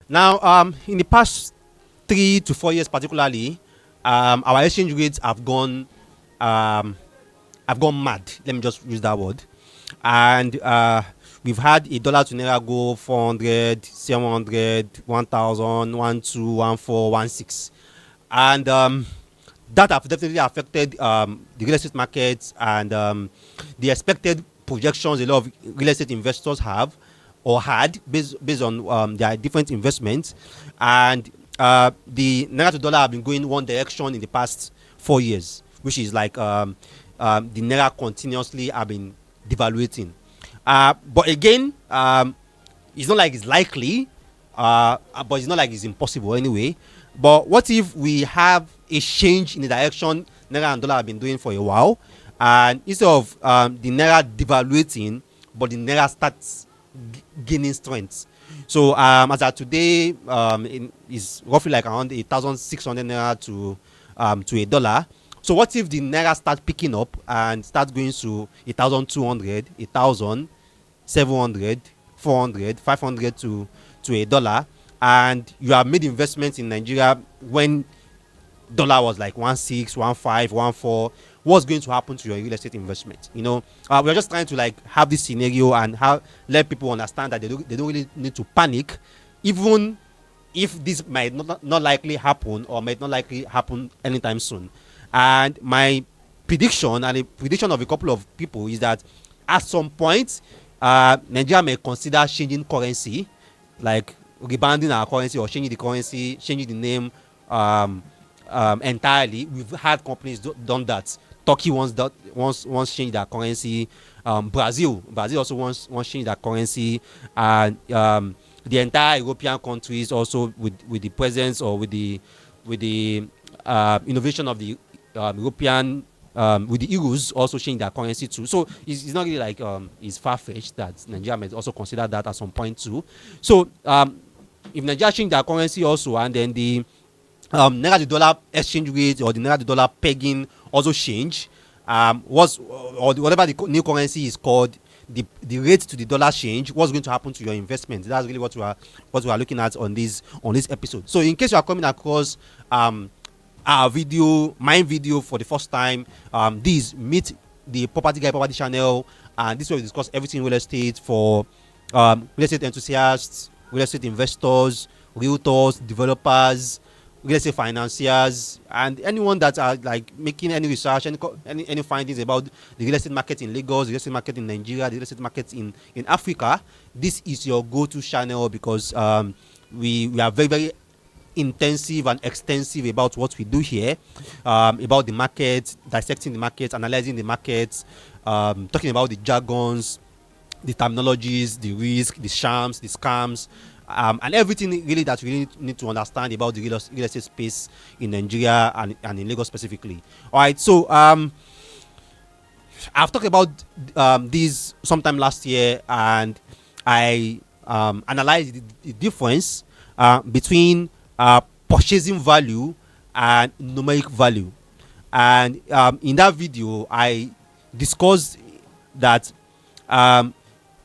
Now, in the past 3 to 4 years, particularly, our exchange rates um, have gone mad. Let me just use that word. And we've had a dollar to naira go 400, 700, 1000, 12, 14, 16, and that have definitely affected the real estate markets and the expected projections a lot of real estate investors have or had based on their different investments. And the naira to dollar have been going one direction in the past 4 years, which is like the naira continuously have been devaluating. But again, it's not like it's likely, but it's not like it's impossible anyway. But what if we have a change in the direction naira and dollar have been doing for a while, and instead of the naira devaluating, but the naira starts gaining strength? So as of today, is roughly like around 1,600 naira to a dollar. So what if the naira start picking up and start going to 1,200, 1,700, 400, 500 to a dollar, and you have made investments in Nigeria when dollar was like 1.6, 1.5, 1.4? What's going to happen to your real estate investment? We're just trying to like have this scenario and let people understand that they don't really need to panic, even if this might not likely happen or might not likely happen anytime soon. And my prediction and the prediction of a couple of people is that at some point, Nigeria may consider changing currency, like rebranding our currency or changing the currency, changing the name entirely. We've had companies done that. Turkey once changed their currency. Brazil also once changed their currency, and the entire European countries also with the presence or with the innovation of the European with the euros also changed their currency too. So it's not really like it's far-fetched that Nigeria might also consider that at some point too. So if Nigeria change their currency also, and then the naira to dollar exchange rate or the naira to dollar pegging also change, whatever the new currency is called, the rate to the dollar change, what's going to happen to your investment? That's really what we are looking at on this episode. So in case you are coming across our video, my video for the first time, this meet the Property Guy Property channel, and this is where we discuss everything real estate for real estate enthusiasts, real estate investors, realtors, developers, real estate financiers, and anyone that are like making any research, any findings about the real estate market in Lagos, the real estate market in Nigeria, the real estate market in Africa. This is your go-to channel because we are very, very intensive and extensive about what we do here, about the market, dissecting the market, analyzing the market, talking about the jargons, the terminologies, the risk, the shams, the scams, and everything really that we really need to understand about the real estate space in Nigeria and in Lagos specifically. All right, so I've talked about this sometime last year, and I analyzed the difference between purchasing value and numeric value. And in that video, I discussed that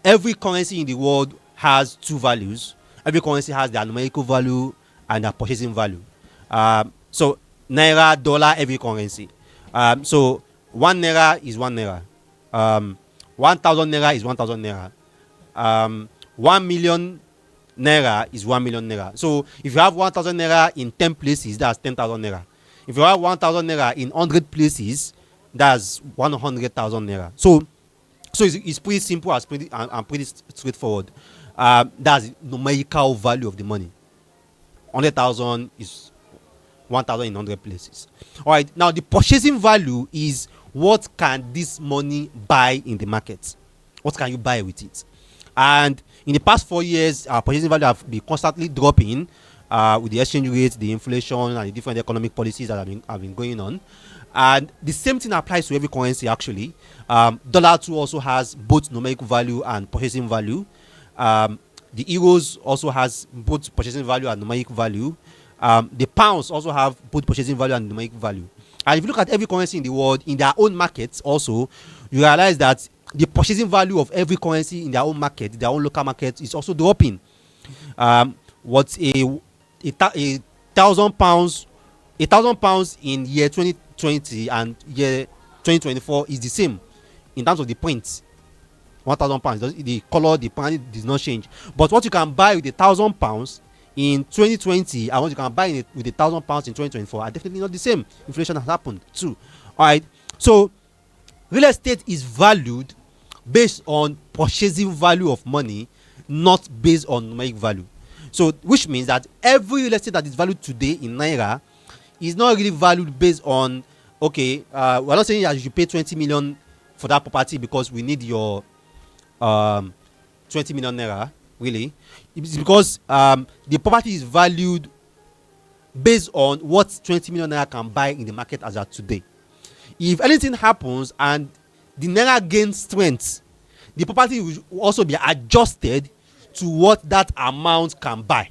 every currency in the world has two values. Every currency has their numerical value and their purchasing value. So naira, dollar, every currency. So 1 naira is 1 naira. 1,000 naira is 1,000 naira. 1 million naira is 1 million naira. So if you have 1,000 naira in 10 places, that's 10,000 naira. If you have 1,000 naira in 100 places, that's 100,000 naira. So it's pretty simple and pretty straightforward. That's the numerical value of the money. 100,000 is 1,000 in 100 places. All right. Now the purchasing value is what can this money buy in the market? What can you buy with it? And in the past 4 years, our purchasing value have been constantly dropping with the exchange rate, the inflation, and the different economic policies that have been going on. And the same thing applies to every currency actually. Dollar too also has both numerical value and purchasing value. The euros also has both purchasing value and numeric value. The pounds also have both purchasing value and numeric value. And if you look at every currency in the world in their own markets also, you realize that the purchasing value of every currency in their own market, their own local market, is also dropping. what a £1,000 £1,000 in year 2020 and year 2024 is the same in terms of the print. £1,000, the color, the print does not change. But what you can buy with £1,000 in 2020 and what you can buy with £1,000 in 2024 are definitely not the same. Inflation has happened too. All right. So real estate is valued based on purchasing value of money, not based on numeric value. So which means that every real estate that is valued today in Naira is not really valued based on, okay, we're not saying that you should pay 20 million for that property because we need your 20 million Naira, really. It's because the property is valued based on what 20 million Naira can buy in the market as of today. If anything happens and the Naira gains strength, the property will also be adjusted to what that amount can buy.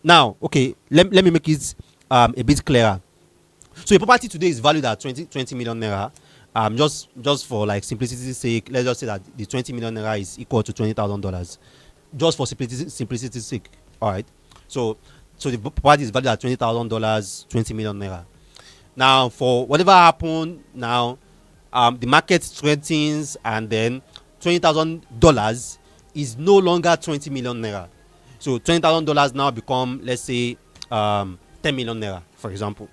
Now, okay, let me make it a bit clearer. So a property today is valued at 20 million Naira. Just for like simplicity's sake, let's just say that the 20 million Naira is equal to $20,000. Just for simplicity's sake. All right. So the property is valued at $20,000, 20 million Naira. Now, for whatever happened, now the market strengthens, and then $20,000 is no longer 20 million Naira. So $20,000 now become, let's say, 10 million Naira, for example.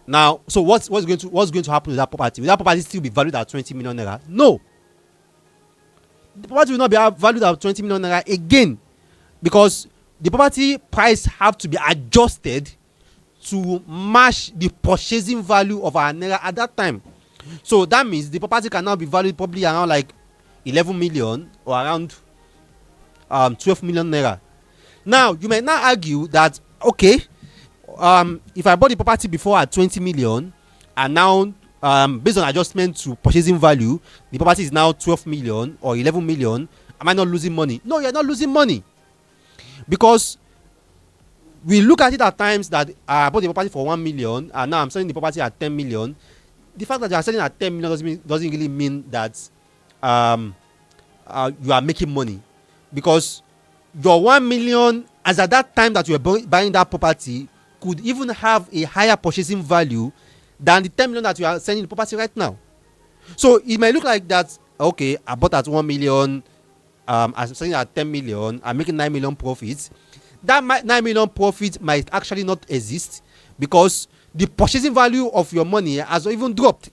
Now, so what's going to happen to that property? Will that property still be valued at 20 million Naira? No. The property will not be valued at 20 million Naira again, because the property price have to be adjusted to match the purchasing value of our Naira at that time. So that means the property can now be valued probably around like 11 million or around 12 million Naira. Now, you might now argue that, okay, if I bought the property before at 20 million and now based on adjustment to purchasing value, the property is now 12 million or 11 million, am I not losing money? No, you're not losing money, because we look at it at times that I bought the property for 1 million and now I'm selling the property at 10 million. The fact that you are selling at 10 million doesn't really mean that you are making money, because your 1 million as at that time that you were buying that property could even have a higher purchasing value than the 10 million that you are selling the property right now. So it might look like that, okay, I bought at 1 million, I'm selling at 10 million, I'm making 9 million profits. That 9 million profit might actually not exist, because the purchasing value of your money has even dropped.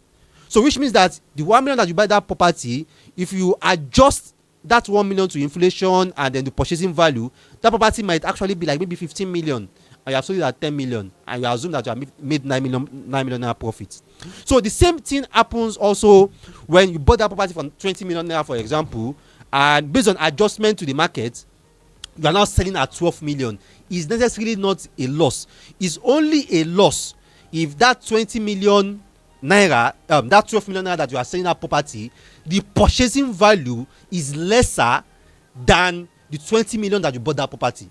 So which means that the 1 million that you buy that property, if you adjust that 1 million to inflation and then the purchasing value, that property might actually be like maybe 15 million, and you have sold it at 10 million, and you assume that you have made 9 million Naira profits. So the same thing happens also when you bought that property for 20 million Naira, for example, and based on adjustment to the market, you are now selling at 12 million. Is necessarily not a loss. It's only a loss if that 20 million Naira, that 12 million Naira that you are selling that property, the purchasing value is lesser than the 20 million that you bought that property.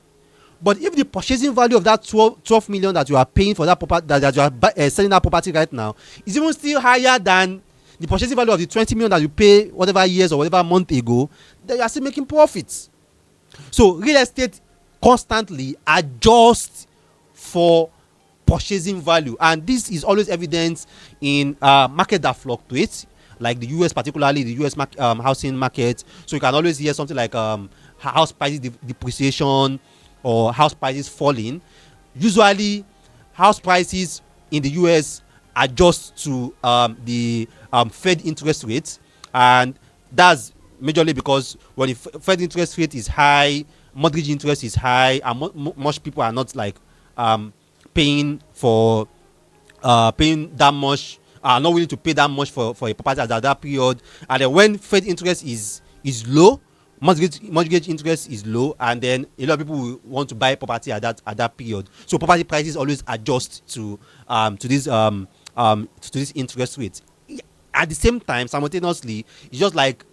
But if the purchasing value of that 12 million that you are paying for that property, that you are selling that property right now, is even still higher than the purchasing value of the 20 million that you pay whatever years or whatever month ago, then you are still making profits. So real estate constantly adjusts for purchasing value, and this is always evident in market that fluctuates, like the US, particularly the US housing market. So you can always hear something like house prices depreciation or house prices falling. Usually house prices in the US adjust to the Fed interest rates, and that's majorly because when the Fed interest rate is high, mortgage interest is high, and most people are not like paying that much, are not willing to pay that much for a property at that period. And then when Fed interest is low, mortgage interest is low, and then a lot of people will want to buy property at that period. So property prices always adjust to this interest rate. At the same time, simultaneously, it's just like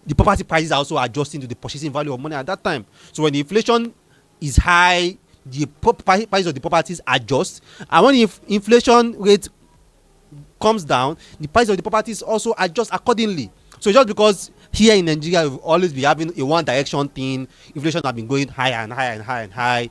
the property prices are also adjusting to the purchasing value of money at that time. So when the inflation is high, the price of the properties adjust, and when the inflation rate comes down, the price of the properties also adjust accordingly. So just because Here in Nigeria, we've always been having a one direction thing. Inflation have been going higher and higher and higher and high.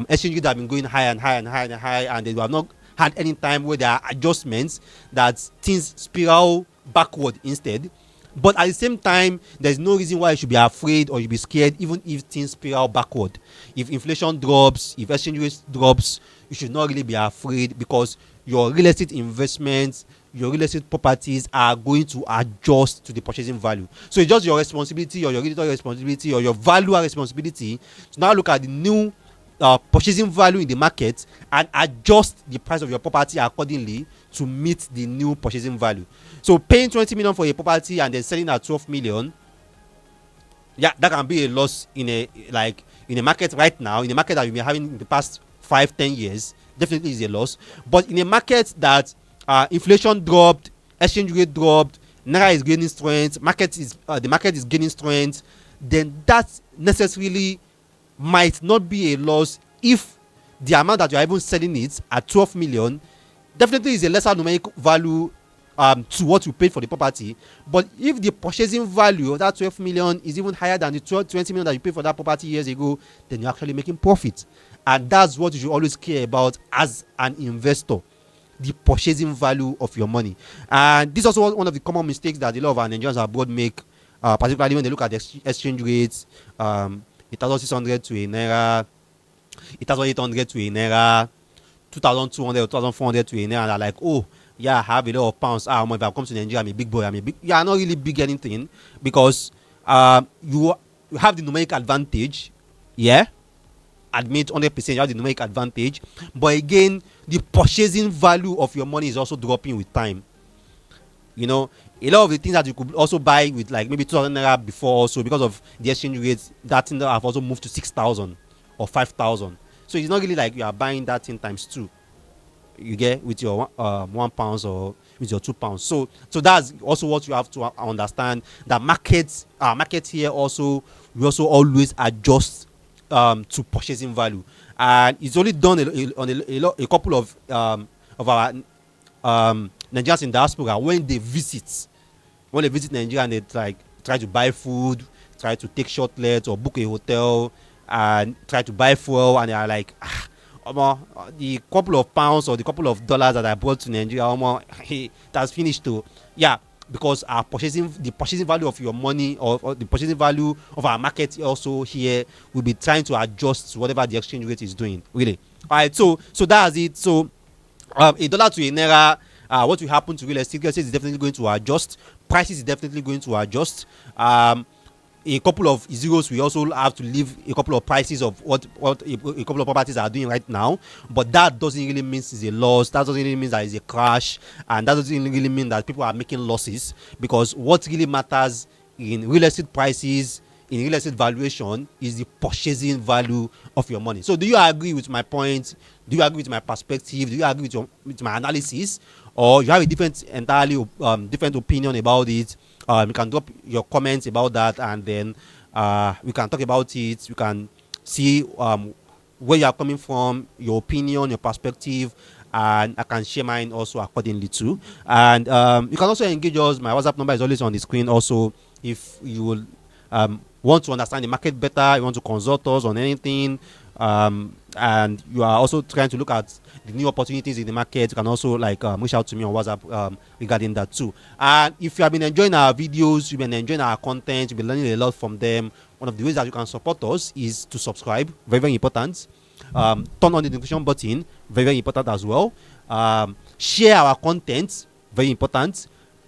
Exchange rates have been going higher and higher and higher and high, and they have not had any time where there are adjustments that things spiral backward instead. But at the same time, there's no reason why you should be afraid or you be scared, even if things spiral backward. If inflation drops, if exchange rate drops, you should not really be afraid, because your real estate investments, your real estate properties are going to adjust to the purchasing value. So it's just your responsibility, or your editorial responsibility, or your valuer responsibility to now look at the new purchasing value in the market and adjust the price of your property accordingly to meet the new purchasing value. So paying 20 million for a property and then selling at 12 million, yeah, that can be a loss in a market right now, in a market that we've been having in the past 5-10 years. Definitely is a loss. But in a market that inflation dropped, exchange rate dropped, Naira is gaining strength, the market is gaining strength, then that necessarily might not be a loss if the amount that you are even selling it at 12 million definitely is a lesser numeric value to what you paid for the property. But if the purchasing value of that 12 million is even higher than the 20 million that you paid for that property years ago, then you're actually making profit. And that's what you should always care about as an investor, the purchasing value of your money. And this is also one of the common mistakes that a lot of our Nigerians abroad make, particularly when they look at the exchange rates. 1,600 to a Naira, 1,800 to a Naira, 2,200 or 2,400 to a Naira, and they're like, oh, yeah, I have a lot of pounds. If I come to Nigeria, I'm a big boy. You are not really big anything, because you have the numeric advantage. Yeah, admit 100% you have the numeric advantage, but again, the purchasing value of your money is also dropping with time. You know, a lot of the things that you could also buy with like maybe 2,000 Naira before, also because of the exchange rates, that thing that have also moved to 6,000 or 5,000. So it's not really like you are buying that thing times 2. You get with your £1 or with your £2. So that's also what you have to understand, that markets here also, we also always adjust to purchasing value, and it's only done on a couple of our Nigerians in diaspora when they visit Nigeria, and they try to buy food, try to take short lets or book a hotel and try to buy fuel, and they are like, the couple of pounds or the couple of dollars that I brought to Nigeria, that's finished too. Yeah, because the purchasing value of your money, or the purchasing value of our market also here will be trying to adjust to whatever the exchange rate is doing. Really. All right. So that's it. So $1 to a Naira. What will happen to real estate? Real estate is definitely going to adjust. Prices is definitely going to adjust. A couple of zeros, we also have to leave a couple of prices of what a couple of properties are doing right now. But that doesn't really mean it's a loss. That doesn't really mean that it's a crash. And that doesn't really mean that people are making losses. Because what really matters in real estate prices, in real estate valuation, is the purchasing value of your money. So do you agree with my point? Do you agree with my perspective? Do you agree with my analysis? Or you have a entirely different opinion about it? You can drop your comments about that, and then we can talk about it. You can see where you are coming from, your opinion, your perspective, and I can share mine also accordingly too. And you can also engage us. My WhatsApp number is always on the screen. Also, if you will want to understand the market better, you want to consult us on anything, and you are also trying to look at the new opportunities in the market, you can also reach out to me on WhatsApp regarding that too. And if you have been enjoying our videos, you've been enjoying our content, you've been learning a lot from them, one of the ways that you can support us is to subscribe. Very, very important. Turn on the notification button. Very, very important as well. Share our content. Very important.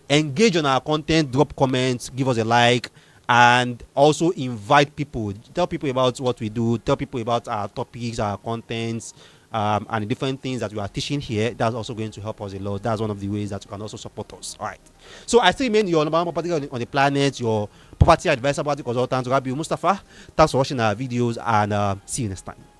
Engage on our content. Drop comments. Give us a like. And also invite people. Tell people about what we do. Tell people about our topics, our contents, and the different things that we are teaching here. That's also going to help us a lot. That's one of the ways that you can also support us. All right. So I still remain your number one property on the planet, your property advisor, property consultant, Rabi Mustafa. Thanks for watching our videos, and see you next time.